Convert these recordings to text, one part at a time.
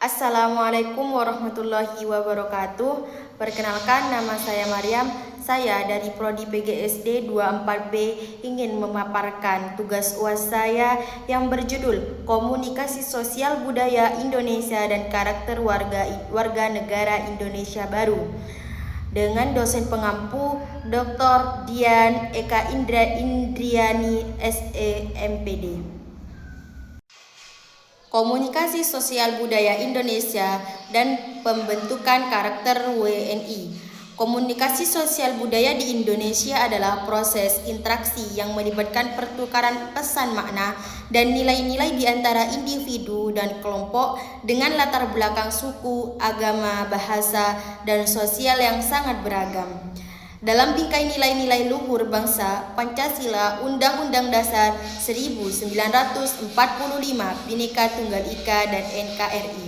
Assalamualaikum warahmatullahi wabarakatuh. Perkenalkan, nama saya Maryam. Saya dari Prodi PGSD 24B ingin memaparkan tugas UAS saya yang berjudul Komunikasi Sosial Budaya Indonesia dan Karakter Warga Negara Indonesia Baru dengan dosen pengampu Dr. Dian Eka Indriani SE MPD. Komunikasi Sosial Budaya Indonesia dan pembentukan karakter WNI. Komunikasi sosial budaya di Indonesia adalah proses interaksi yang melibatkan pertukaran pesan makna dan nilai-nilai di antara individu dan kelompok dengan latar belakang suku, agama, bahasa, dan sosial yang sangat beragam. Dalam bingkai nilai-nilai luhur bangsa, Pancasila, Undang-Undang Dasar 1945, Bhinneka Tunggal Ika, dan NKRI.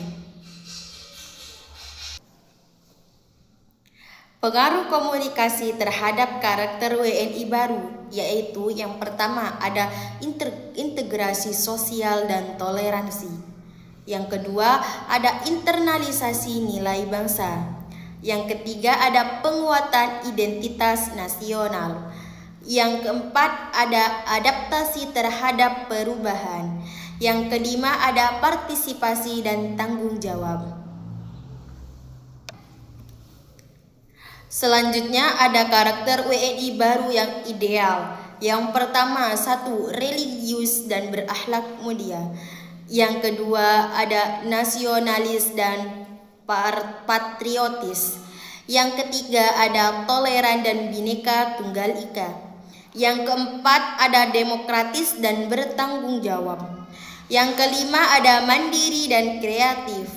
Pengaruh komunikasi terhadap karakter WNI baru, yaitu yang pertama ada integrasi sosial dan toleransi. Yang kedua ada internalisasi nilai bangsa. Yang ketiga ada penguatan identitas nasional. Yang keempat ada adaptasi terhadap perubahan. Yang kelima ada partisipasi dan tanggung jawab. Selanjutnya ada karakter WNI baru yang ideal. Yang pertama, satu, religius dan berakhlak mulia. Yang kedua ada nasionalis dan patriotis. Yang ketiga ada toleran dan Bhinneka Tunggal Ika. Yang keempat ada demokratis dan bertanggung jawab. Yang kelima ada mandiri dan kreatif.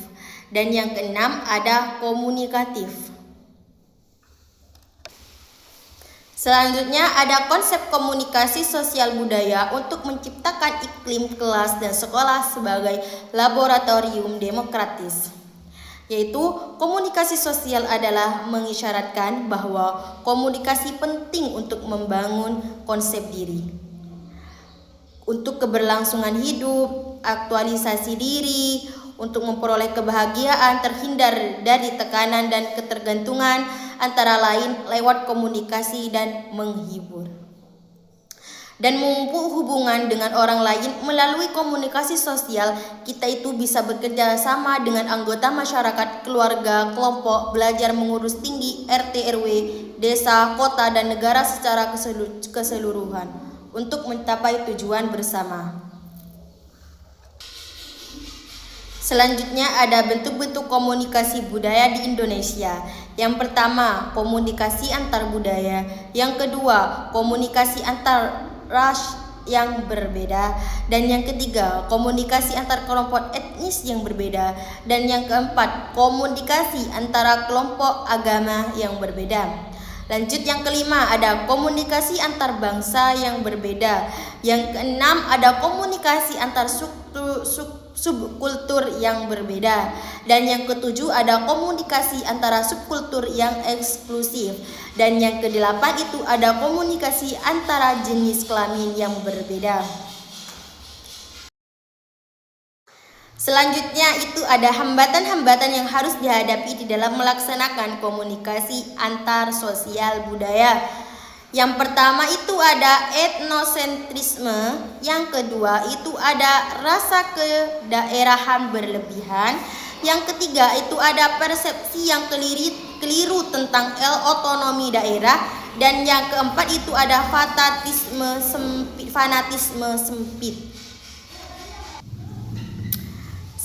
Dan yang keenam ada komunikatif. Selanjutnya ada konsep komunikasi sosial budaya untuk menciptakan iklim kelas dan sekolah sebagai laboratorium demokratis. Yaitu komunikasi sosial adalah mengisyaratkan bahwa komunikasi penting untuk membangun konsep diri, untuk keberlangsungan hidup, aktualisasi diri, untuk memperoleh kebahagiaan, terhindar dari tekanan dan ketergantungan, antara lain lewat komunikasi dan menghibur. Dan memupuk hubungan dengan orang lain melalui komunikasi sosial, kita itu bisa bekerja sama dengan anggota masyarakat, keluarga, kelompok, belajar mengurus tinggi, RT, RW, desa, kota, dan negara secara keseluruhan untuk mencapai tujuan bersama. Selanjutnya ada bentuk-bentuk komunikasi budaya di Indonesia. Yang pertama, komunikasi antar budaya. Yang kedua, komunikasi antar ras yang berbeda. Dan yang ketiga, komunikasi antar kelompok etnis yang berbeda. Dan yang keempat, komunikasi antara kelompok agama yang berbeda. Lanjut yang kelima ada komunikasi antar bangsa yang berbeda. Yang keenam ada komunikasi antar subkultur yang berbeda. Dan yang ketujuh ada komunikasi antara subkultur yang eksklusif. Dan yang kedelapan itu ada komunikasi antara jenis kelamin yang berbeda. Selanjutnya itu ada hambatan-hambatan yang harus dihadapi di dalam melaksanakan komunikasi antar sosial budaya. Yang pertama itu ada etnosentrisme, yang kedua itu ada rasa kedaerahan berlebihan, yang ketiga itu ada persepsi yang keliru tentang otonomi daerah, dan yang keempat itu ada fanatisme sempit.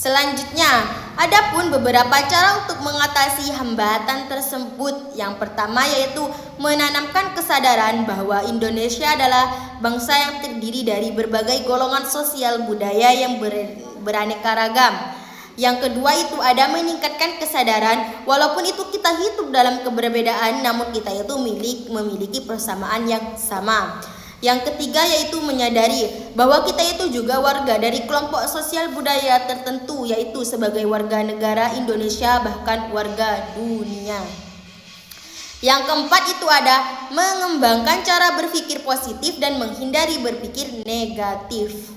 Selanjutnya, adapun beberapa cara untuk mengatasi hambatan tersebut. Yang pertama yaitu menanamkan kesadaran bahwa Indonesia adalah bangsa yang terdiri dari berbagai golongan sosial budaya yang beraneka ragam. Yang kedua itu ada meningkatkan kesadaran walaupun itu kita hidup dalam keberbedaan, namun kita itu memiliki persamaan yang sama. Yang ketiga yaitu menyadari bahwa kita itu juga warga dari kelompok sosial budaya tertentu, yaitu sebagai warga negara Indonesia bahkan warga dunia. Yang keempat itu ada mengembangkan cara berpikir positif dan menghindari berpikir negatif.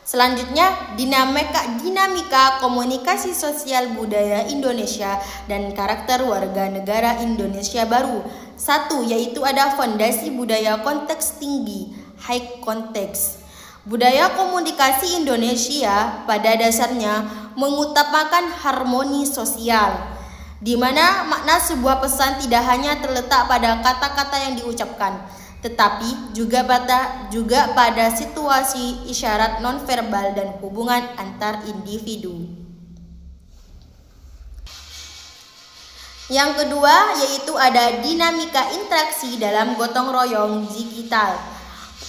Selanjutnya, dinamika komunikasi sosial budaya Indonesia dan karakter warga negara Indonesia baru. 1. Yaitu ada fondasi budaya konteks tinggi, high context. Budaya komunikasi Indonesia pada dasarnya mengutamakan harmoni sosial, di mana makna sebuah pesan tidak hanya terletak pada kata-kata yang diucapkan, tetapi juga pada situasi isyarat nonverbal dan hubungan antar individu. Yang kedua yaitu ada dinamika interaksi dalam gotong royong digital.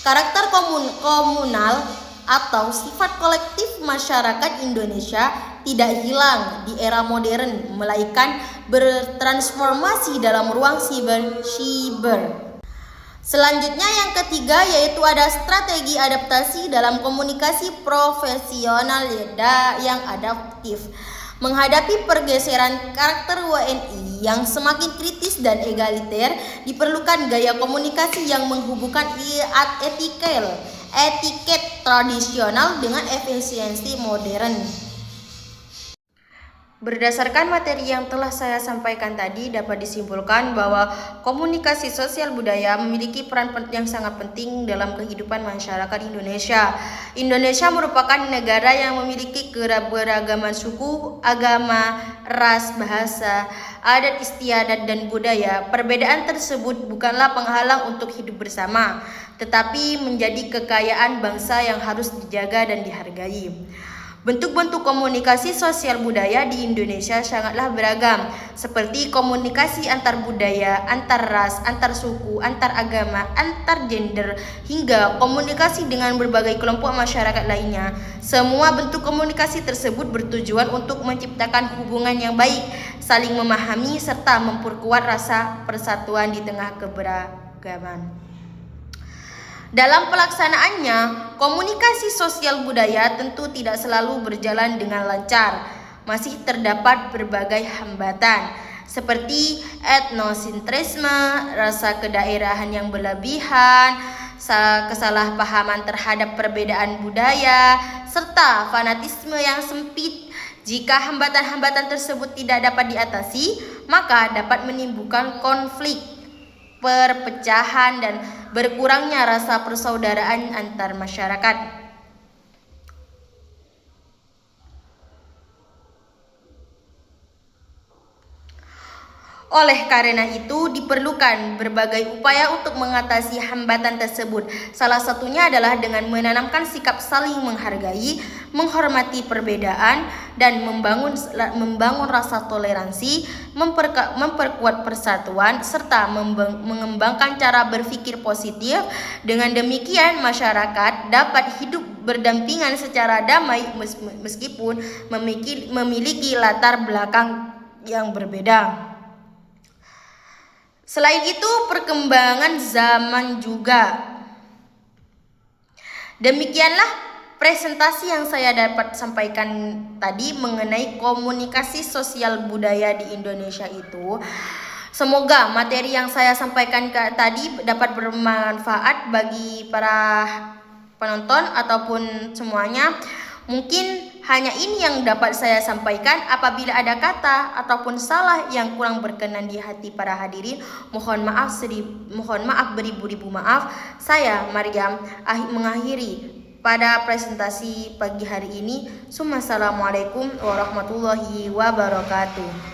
Karakter komunal atau sifat kolektif masyarakat Indonesia tidak hilang di era modern, melainkan bertransformasi dalam ruang siber. Selanjutnya yang ketiga yaitu ada strategi adaptasi dalam komunikasi profesional yang adaptif. Menghadapi pergeseran karakter WNI yang semakin kritis dan egaliter, diperlukan gaya komunikasi yang menghubungkan etiket tradisional dengan efisiensi modern. Berdasarkan materi yang telah saya sampaikan tadi, dapat disimpulkan bahwa komunikasi sosial budaya memiliki peran yang sangat penting dalam kehidupan masyarakat Indonesia. Indonesia merupakan negara yang memiliki keberagaman suku, agama, ras, bahasa, adat istiadat, dan budaya. Perbedaan tersebut bukanlah penghalang untuk hidup bersama, tetapi menjadi kekayaan bangsa yang harus dijaga dan dihargai. Bentuk-bentuk komunikasi sosial budaya di Indonesia sangatlah beragam, seperti komunikasi antar budaya, antar ras, antar suku, antar agama, antar gender, hingga komunikasi dengan berbagai kelompok masyarakat lainnya. Semua bentuk komunikasi tersebut bertujuan untuk menciptakan hubungan yang baik, saling memahami, serta memperkuat rasa persatuan di tengah keberagaman. Dalam pelaksanaannya, komunikasi sosial budaya tentu tidak selalu berjalan dengan lancar. Masih terdapat berbagai hambatan, seperti etnosentrisme, rasa kedaerahan yang berlebihan, kesalahpahaman terhadap perbedaan budaya, serta fanatisme yang sempit. Jika hambatan-hambatan tersebut tidak dapat diatasi, maka dapat menimbulkan konflik, perpecahan, dan berkurangnya rasa persaudaraan antar masyarakat. Oleh karena itu, diperlukan berbagai upaya untuk mengatasi hambatan tersebut. Salah satunya adalah dengan menanamkan sikap saling menghargai, menghormati perbedaan, dan membangun rasa toleransi, memperkuat persatuan, serta mengembangkan cara berpikir positif. Dengan demikian, masyarakat dapat hidup berdampingan secara damai meskipun memiliki latar belakang yang berbeda. Selain itu, perkembangan zaman juga. Demikianlah presentasi yang saya dapat sampaikan tadi mengenai komunikasi sosial budaya di Indonesia itu. Semoga materi yang saya sampaikan tadi dapat bermanfaat bagi para penonton ataupun semuanya. Mungkin hanya ini yang dapat saya sampaikan. Apabila ada kata ataupun salah yang kurang berkenan di hati para hadirin, mohon maaf beribu-ribu maaf. Saya Maryam mengakhiri pada presentasi pagi hari ini. Assalamualaikum warahmatullahi wabarakatuh.